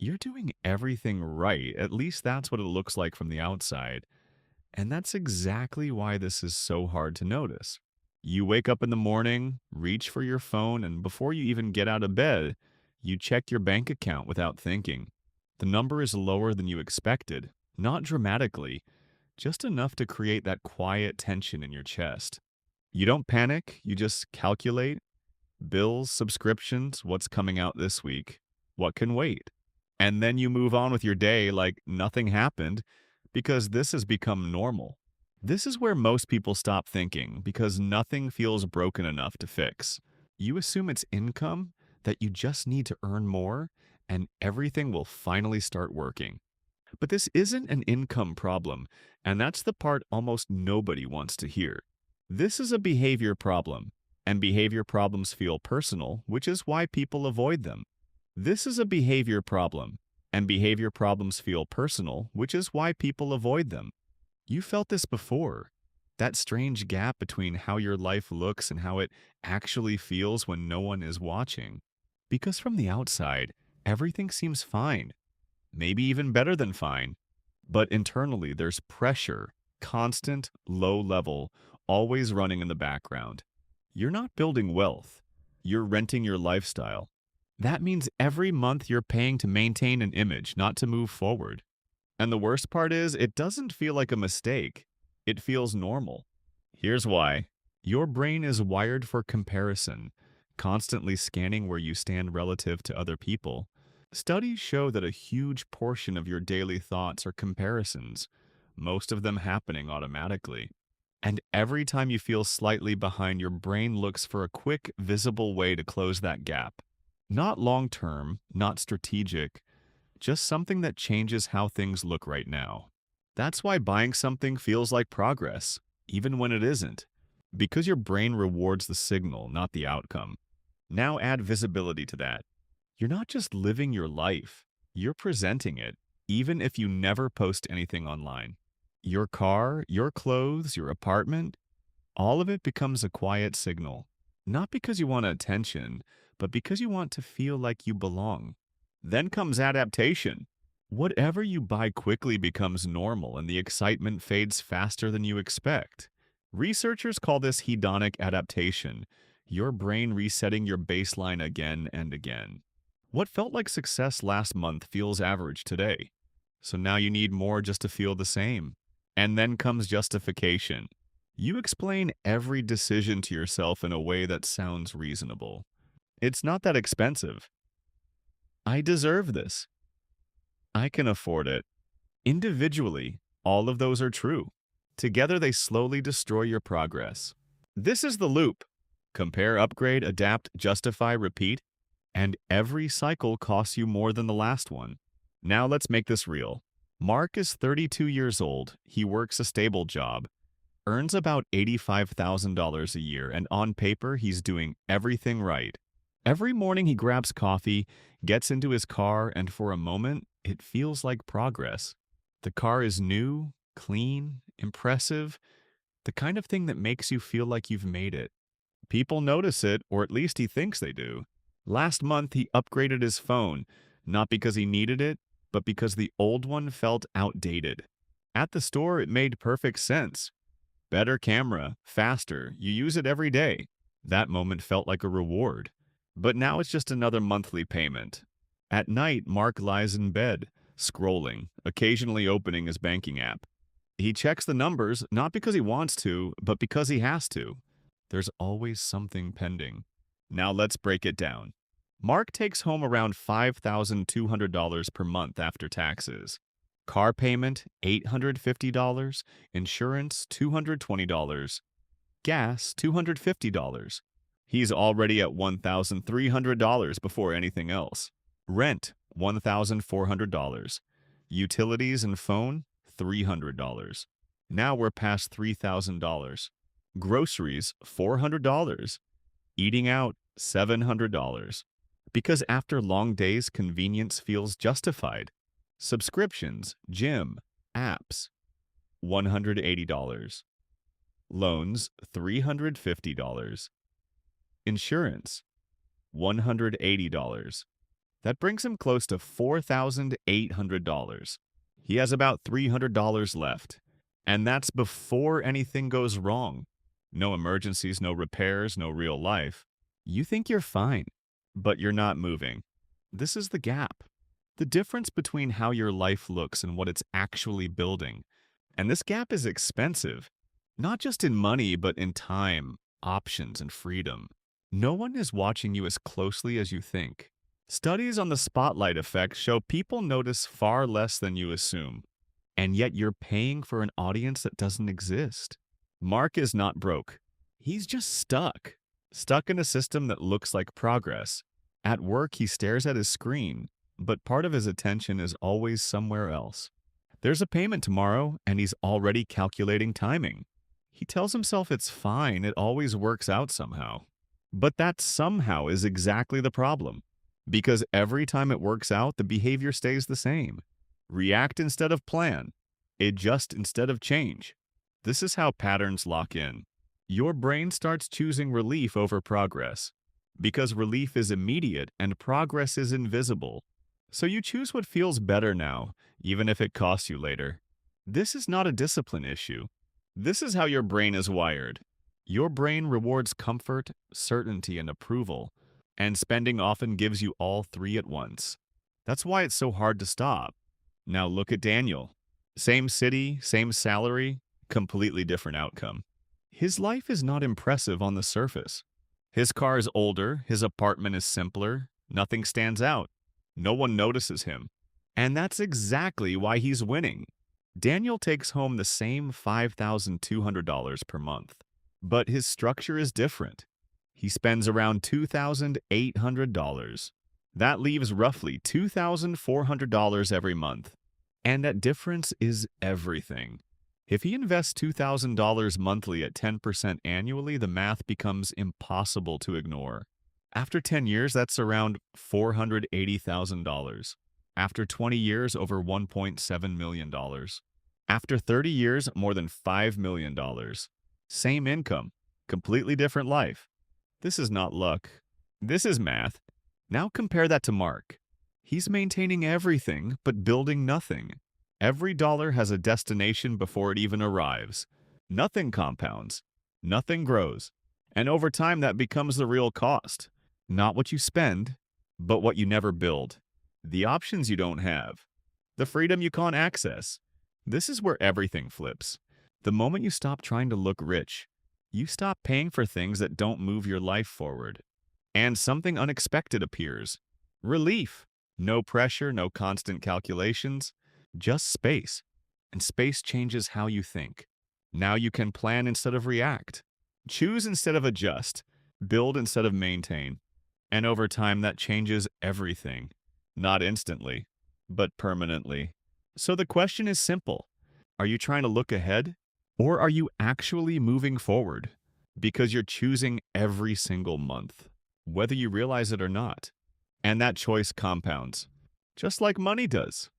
you're doing everything right. At least that's what it looks like from the outside. And that's exactly why this is so hard to notice. You wake up in the morning, reach for your phone, and before you even get out of bed, you check your bank account without thinking. The number is lower than you expected, not dramatically, just enough to create that quiet tension in your chest. You don't panic, you just calculate bills, subscriptions, what's coming out this week, what can wait. And then you move on with your day like nothing happened because this has become normal. This is where most people stop thinking because nothing feels broken enough to fix. You assume it's income, that you just need to earn more, and everything will finally start working. But this isn't an income problem, and that's the part almost nobody wants to hear. This is a behavior problem, and behavior problems feel personal, which is why people avoid them. This is a behavior problem, and behavior problems feel personal, which is why people avoid them. You felt this before. That strange gap between how your life looks and how it actually feels when no one is watching. Because from the outside, everything seems fine, maybe even better than fine. But internally, there's pressure, constant, low level, always running in the background. You're not building wealth, you're renting your lifestyle. That means every month you're paying to maintain an image, not to move forward. And the worst part is, it doesn't feel like a mistake. It feels normal. Here's why. Your brain is wired for comparison, constantly scanning where you stand relative to other people. Studies show that a huge portion of your daily thoughts are comparisons, most of them happening automatically. And every time you feel slightly behind, your brain looks for a quick, visible way to close that gap. Not long term, not strategic, just something that changes how things look right now. That's why buying something feels like progress, even when it isn't, because your brain rewards the signal, not the outcome. Now add visibility to that. You're not just living your life, you're presenting it, even if you never post anything online. Your car, your clothes, your apartment, all of it becomes a quiet signal. Not because you want attention, but because you want to feel like you belong. Then comes adaptation. Whatever you buy quickly becomes normal and the excitement fades faster than you expect. Researchers call this hedonic adaptation, your brain resetting your baseline again and again. What felt like success last month feels average today. So now you need more just to feel the same. And then comes justification. You explain every decision to yourself in a way that sounds reasonable. It's not that expensive. I deserve this. I can afford it. Individually, all of those are true. Together, they slowly destroy your progress. This is the loop. Compare, upgrade, adapt, justify, repeat, and every cycle costs you more than the last one. Now let's make this real. Mark is 32 years old. He works a stable job, earns about $85,000 a year, and on paper, he's doing everything right. Every morning he grabs coffee, gets into his car, and for a moment, it feels like progress. The car is new, clean, impressive, the kind of thing that makes you feel like you've made it. People notice it, or at least he thinks they do. Last month, he upgraded his phone, not because he needed it, but because the old one felt outdated. At the store, it made perfect sense. Better camera, faster, you use it every day. That moment felt like a reward. But now it's just another monthly payment. At night, Mark lies in bed, scrolling, occasionally opening his banking app. He checks the numbers not because he wants to, but because he has to. There's always something pending. Now let's break it down. Mark takes home around $5,200 per month after taxes. Car payment, $850, insurance, $220, gas, $250. He's already at $1,300 before anything else. Rent, $1,400. Utilities and phone, $300. Now we're past $3,000. Groceries, $400. Eating out, $700. Because after long days, convenience feels justified. Subscriptions, gym, apps, $180. Loans, $350. Insurance, $180. That brings him close to $4,800. He has about $300 left. And that's before anything goes wrong. No emergencies, no repairs, no real life. You think you're fine, but you're not moving. This is the gap. The difference between how your life looks and what it's actually building. And this gap is expensive, not just in money, but in time, options, and freedom. No one is watching you as closely as you think. Studies on the spotlight effect show people notice far less than you assume, and yet you're paying for an audience that doesn't exist. Mark is not broke. He's just stuck. Stuck in a system that looks like progress. At work, he stares at his screen, but part of his attention is always somewhere else. There's a payment tomorrow, and he's already calculating timing. He tells himself it's fine, it always works out somehow. But that somehow is exactly the problem. Because every time it works out, the behavior stays the same. React instead of plan. Adjust instead of change. This is how patterns lock in. Your brain starts choosing relief over progress. Because relief is immediate and progress is invisible. So you choose what feels better now, even if it costs you later. This is not a discipline issue. This is how your brain is wired. Your brain rewards comfort, certainty, and approval, and spending often gives you all three at once. That's why it's so hard to stop. Now look at Daniel. Same city, same salary, completely different outcome. His life is not impressive on the surface. His car is older, his apartment is simpler, nothing stands out. No one notices him. And that's exactly why he's winning. Daniel takes home the same $5,200 per month. But his structure is different. He spends around $2,800. That leaves roughly $2,400 every month. And that difference is everything. If he invests $2,000 monthly at 10% annually, the math becomes impossible to ignore. After 10 years, that's around $480,000. After 20 years, over $1.7 million. After 30 years, more than $5 million. Same income, completely different life. This is not luck. This is math. Now compare that to Mark. He's maintaining everything, but building nothing. Every dollar has a destination before it even arrives. Nothing compounds. Nothing grows. And over time, that becomes the real cost. Not what you spend, but what you never build. The options you don't have. The freedom you can't access. This is where everything flips. The moment you stop trying to look rich, you stop paying for things that don't move your life forward. And something unexpected appears. Relief. No pressure, no constant calculations, just space. And space changes how you think. Now you can plan instead of react. Choose instead of adjust. Build instead of maintain. And over time, that changes everything. Not instantly, but permanently. So the question is simple. Are you trying to look ahead? Or are you actually moving forward? Because you're choosing every single month, whether you realize it or not. And that choice compounds, just like money does.